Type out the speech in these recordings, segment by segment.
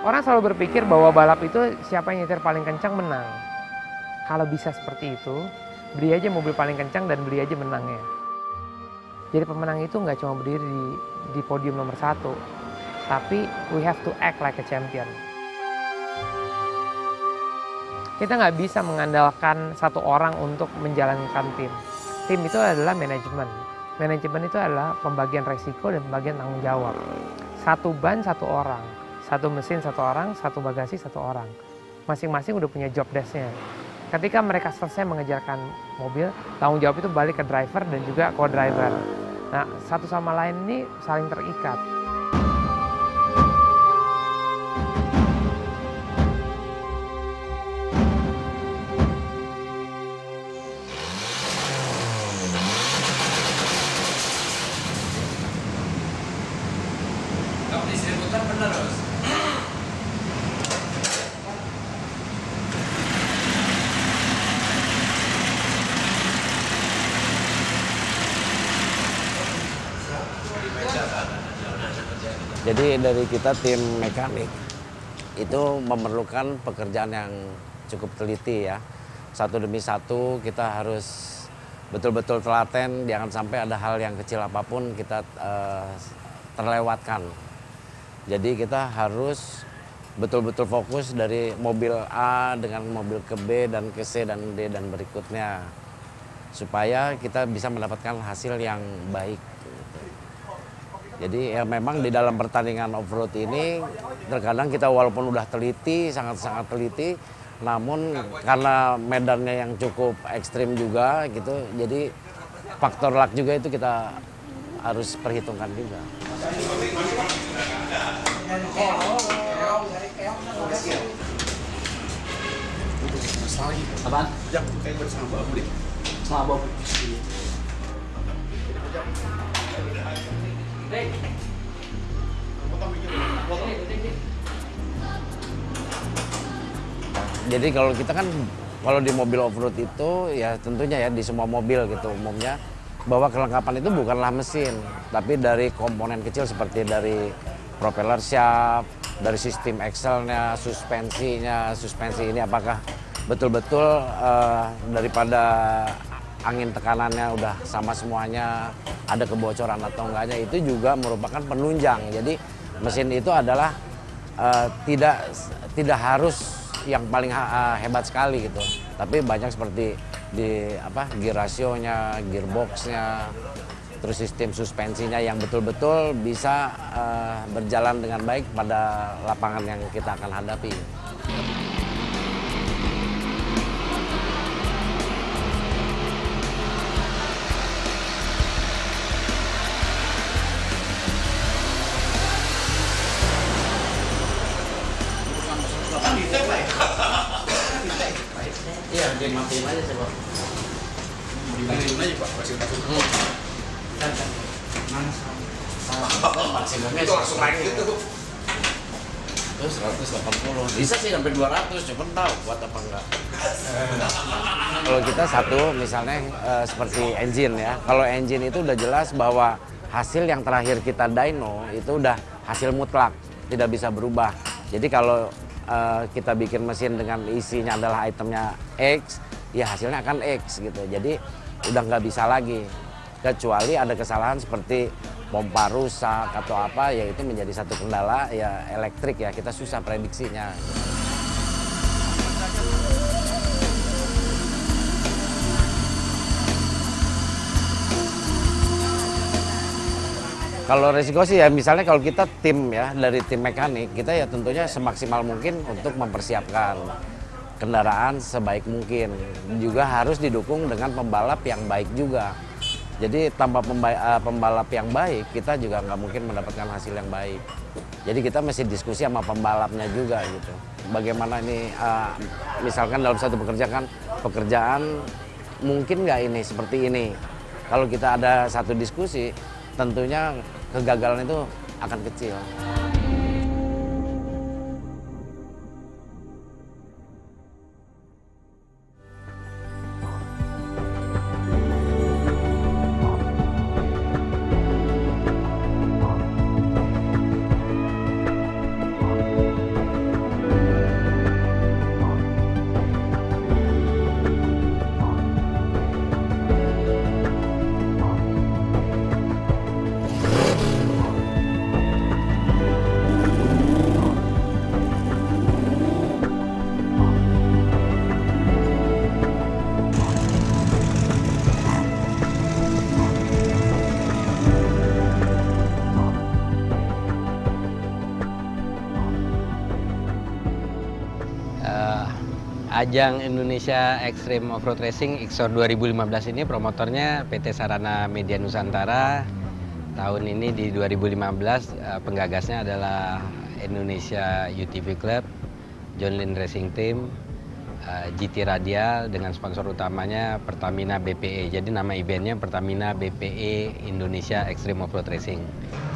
Orang selalu berpikir bahwa balap itu siapa yang nyetir paling kencang menang. Kalau bisa seperti itu, beli aja mobil paling kencang dan beli aja menangnya. Jadi pemenang itu nggak cuma berdiri di podium nomor 1, tapi we have to act like a champion. Kita nggak bisa mengandalkan satu orang untuk menjalankan tim. Tim itu adalah manajemen. Manajemen itu adalah pembagian resiko dan pembagian tanggung jawab. Satu ban satu orang, satu mesin satu orang, satu bagasi satu orang. Masing-masing udah punya job desk-nya. Ketika mereka selesai mengejarkan mobil, tanggung jawab itu balik ke driver dan juga co-driver. Nah, satu sama lain ini saling terikat. Distributor bener, Bos. Jadi dari kita tim mekanik itu memerlukan pekerjaan yang cukup teliti ya. Satu demi satu kita harus betul-betul telaten, jangan sampai ada hal yang kecil apapun kita terlewatkan. Jadi kita harus betul-betul fokus dari mobil A dengan mobil ke B dan ke C dan D dan berikutnya. Supaya kita bisa mendapatkan hasil yang baik. Jadi ya memang di dalam pertandingan off-road ini terkadang kita walaupun udah teliti, sangat-sangat teliti, namun karena medannya yang cukup ekstrim juga gitu, jadi faktor luck juga itu kita harus perhitungkan juga. Apaan? Jam kayak bersama babu deh. Sama Bob. Jadi kalau kita kan kalau di mobil off-road itu ya tentunya ya di semua mobil gitu umumnya bahwa kelengkapan itu bukanlah mesin, tapi dari komponen kecil seperti dari propeller shaft, dari sistem axle-nya, suspensi ini apakah betul-betul daripada angin tekanannya udah sama semuanya, ada kebocoran atau enggaknya, itu juga merupakan penunjang. Jadi mesin itu adalah tidak harus yang paling hebat sekali gitu, tapi banyak seperti di gear ratio-nya, gearbox-nya, terus sistem suspensinya yang betul-betul bisa berjalan dengan baik pada lapangan yang kita akan hadapi. Iya, dimatiin aja sih, Pak. Dimatiin aja Pak, kasih kasih. Maksimumnya Itu langsung naik gitu. Terus 180. Bisa sih sampai 200, cuma tahu kuat apa enggak. Kalau kita satu misalnya seperti engine ya, kalau engine itu udah jelas bahwa hasil yang terakhir kita dyno itu udah hasil mutlak, tidak bisa berubah. Jadi kalau kita bikin mesin dengan isinya adalah itemnya X, ya hasilnya akan X gitu. Jadi udah nggak bisa lagi, kecuali ada kesalahan seperti pompa rusak atau apa, ya itu menjadi satu kendala ya elektrik ya, kita susah prediksinya. Kalau resiko sih ya misalnya kalau kita tim ya, dari tim mekanik, kita ya tentunya semaksimal mungkin untuk mempersiapkan kendaraan sebaik mungkin. Juga harus didukung dengan pembalap yang baik juga. Jadi tanpa pembalap yang baik, kita juga nggak mungkin mendapatkan hasil yang baik. Jadi kita mesti diskusi sama pembalapnya juga gitu. Bagaimana ini, misalkan dalam satu pekerjaan mungkin nggak ini seperti ini. Kalau kita ada satu diskusi, tentunya kegagalan itu akan kecil. Ajang Indonesia Extreme Offroad Racing IXOR 2015 ini promotornya PT Sarana Media Nusantara. Tahun ini di 2015 penggagasnya adalah Indonesia UTV Club, John Lynn Racing Team, GT Radial dengan sponsor utamanya Pertamina BPE. Jadi nama eventnya Pertamina BPE Indonesia Extreme Offroad Racing.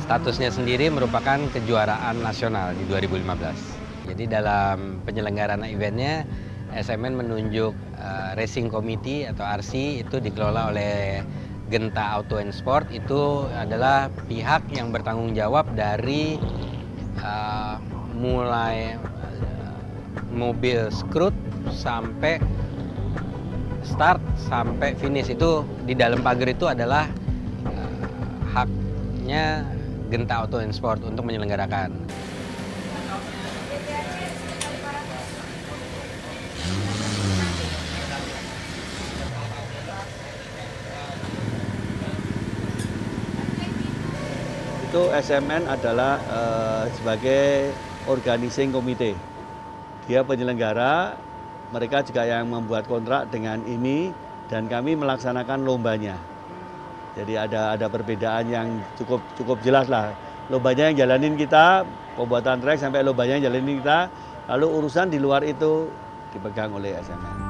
Statusnya sendiri merupakan kejuaraan nasional di 2015. Jadi dalam penyelenggaraan eventnya SMN menunjuk Racing Committee atau RC, itu dikelola oleh Genta Auto and Sport. Itu adalah pihak yang bertanggung jawab dari mulai mobil scrut sampai start sampai finish. Itu di dalam pagar itu adalah haknya Genta Auto and Sport untuk menyelenggarakan. Itu SMN adalah sebagai organizing committee. Dia penyelenggara, mereka juga yang membuat kontrak dengan ini, dan kami melaksanakan lombanya. Jadi ada perbedaan yang cukup jelas lah. Lombanya yang jalanin kita, pembuatan trek sampai lombanya yang jalanin kita, lalu urusan di luar itu dipegang oleh SMN.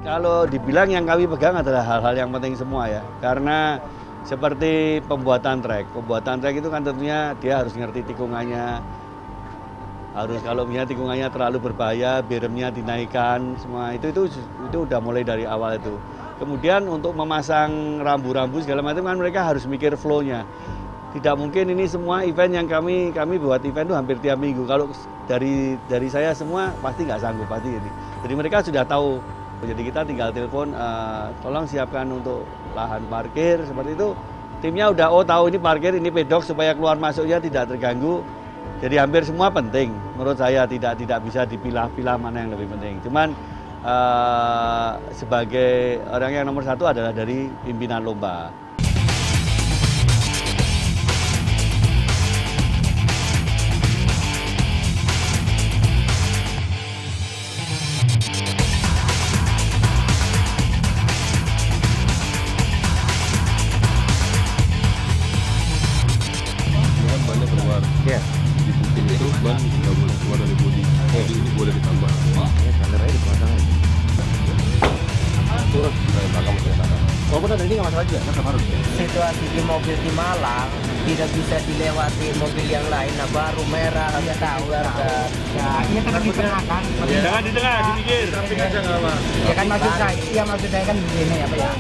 Kalau dibilang yang kami pegang adalah hal-hal yang penting semua ya, karena seperti pembuatan trek itu kan tentunya dia harus ngerti tikungannya, harus kalau misalnya tikungannya terlalu berbahaya, beremnya dinaikkan, semua itu udah mulai dari awal itu. Kemudian untuk memasang rambu-rambu segala macam kan mereka harus mikir flow-nya. Tidak mungkin ini semua event yang kami buat event itu hampir tiap minggu. Kalau dari saya semua pasti nggak sanggup pasti ini. Jadi mereka sudah tahu. Jadi kita tinggal telepon, tolong siapkan untuk lahan parkir, seperti itu. Timnya udah, tahu ini parkir, ini pedok, supaya keluar masuknya tidak terganggu. Jadi hampir semua penting, menurut saya tidak bisa dipilah-pilah mana yang lebih penting. Cuman sebagai orang yang nomor satu adalah dari pimpinan lomba. Ya. Di booking itu ban nggak boleh keluar dari bodi. Jadi ini boleh ditambah. Banderanya di belakang. Turun dari belakang masih ada. Oh, benar ini nggak masalah juga, kan harus. Situasi di mobil di Malang tidak bisa dilewati mobil yang lain. Nah, baru merah nggak tahu warga. Ya, ini kan di tengah kan. Di tengah, di pinggir. Samping aja nggak apa. Ya kan maksud saya kan begini apa ya.